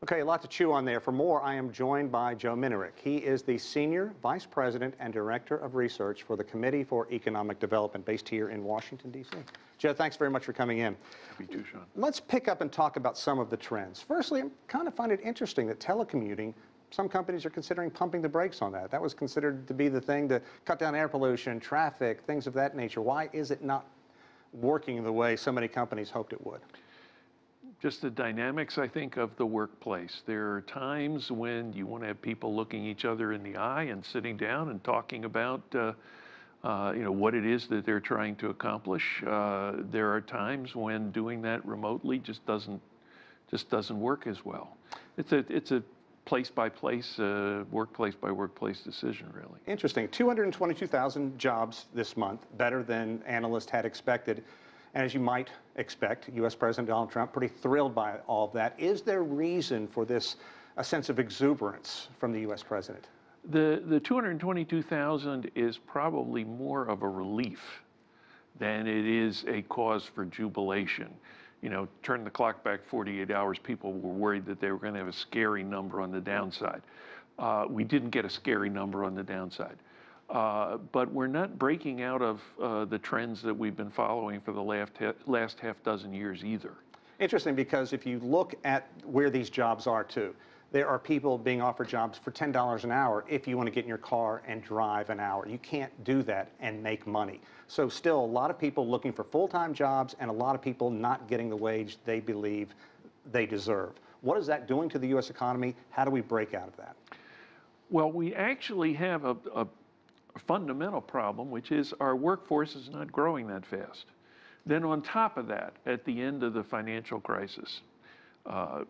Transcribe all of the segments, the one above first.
Okay, a lot to chew on there. For more, I am joined by Joe Minarik. He is the Senior Vice President and Director of Research for the Committee for Economic Development based here in Washington, D.C. Joe, thanks very much for coming in. Happy to, Sean. Let's pick up and talk about some of the trends. Firstly, I kind of find it interesting that telecommuting, some companies are considering pumping the brakes on that. That was considered to be the thing to cut down air pollution, traffic, things of that nature. Why is it not working the way so many companies hoped it would? Just the dynamics, I think, of the workplace. There are times when you want to have people looking each other in the eye and sitting down and talking about, what it is that they're trying to accomplish. There are times when doing that remotely just doesn't work as well. It's a place by place, workplace by workplace decision, really. Interesting. 222,000 jobs this month, better than analysts had expected. And as you might expect, U.S. President Donald Trump pretty thrilled by all of that. Is there reason for this, a sense of exuberance from the U.S. president? The 222,000 is probably more of a relief than it is a cause for jubilation. You know, turn the clock back 48 hours, people were worried that they were going to have a scary number on the downside. We didn't get a scary number on the downside. But we're not breaking out of the trends that we've been following for the last half dozen years either. Interesting, because if you look at where these jobs are too, there are people being offered jobs for $10 an hour if you want to get in your car and drive an hour. You can't do that and make money. So still a lot of people looking for full-time jobs and a lot of people not getting the wage they believe they deserve. What is that doing to the U.S. economy? How do we break out of that? Well, we actually have a fundamental problem, which is our workforce is not growing that fast. Then on top of that, at the end of the financial crisis,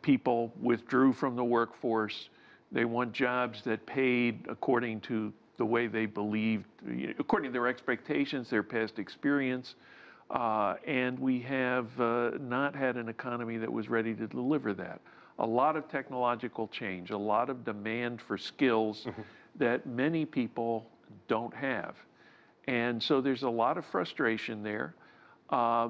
people withdrew from the workforce. They want jobs that paid according to the way they believed, according to their expectations, their past experience, and we have not had an economy that was ready to deliver that. A lot of technological change, a lot of demand for skills that many people don't have. And so there's a lot of frustration there. For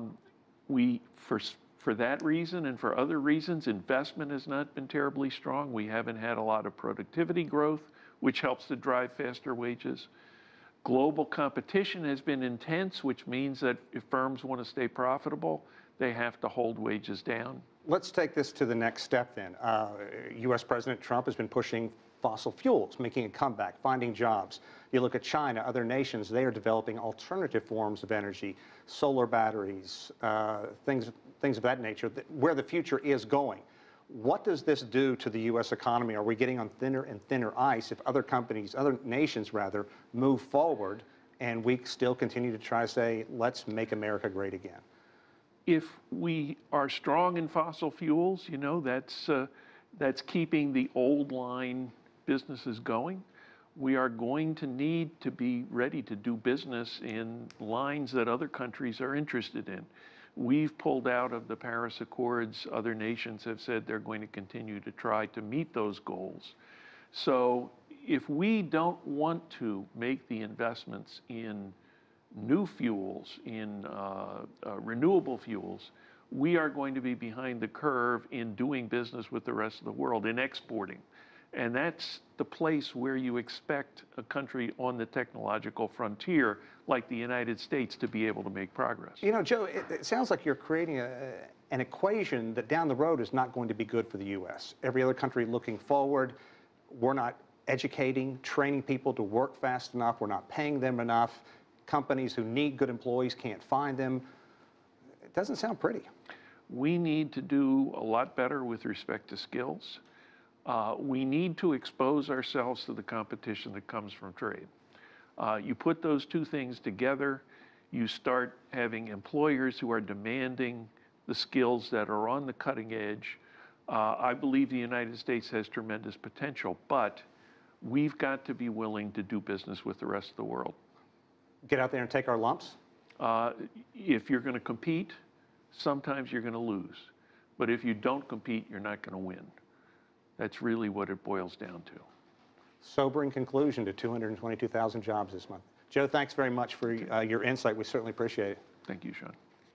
that reason and for other reasons, investment has not been terribly strong. We haven't had a lot of productivity growth, which helps to drive faster wages. Global competition has been intense, which means that if firms want to stay profitable, they have to hold wages down. Let's take this to the next step then. U.S. President Trump has been pushing fossil fuels, making a comeback, finding jobs. You look at China, other nations, they are developing alternative forms of energy, solar batteries, things of that nature, where the future is going. What does this do to the U.S. economy? Are we getting on thinner and thinner ice if other companies, other nations rather, move forward and we still continue to try to say, let's make America great again? If we are strong in fossil fuels, you know, that's keeping the old line businesses going. We are going to need to be ready to do business in lines that other countries are interested in. We've pulled out of the Paris Accords. Other nations have said they're going to continue to try to meet those goals. So if we don't want to make the investments in new fuels, in renewable fuels, we are going to be behind the curve in doing business with the rest of the world, in exporting. And that's the place where you expect a country on the technological frontier like the United States to be able to make progress. You know, Joe, it sounds like you're creating an equation that down the road is not going to be good for the U.S. Every other country looking forward, we're not educating, training people to work fast enough, we're not paying them enough. Companies who need good employees can't find them. It doesn't sound pretty. We need to do a lot better with respect to skills. We need to expose ourselves to the competition that comes from trade. You put those two things together, you start having employers who are demanding the skills that are on the cutting edge. I believe the United States has tremendous potential, but we've got to be willing to do business with the rest of the world. Get out there and take our lumps? If you're going to compete, sometimes you're going to lose. But if you don't compete, you're not going to win. That's really what it boils down to. Sobering conclusion to 222,000 jobs this month. Joe, thanks very much for your insight. We certainly appreciate it. Thank you, Sean.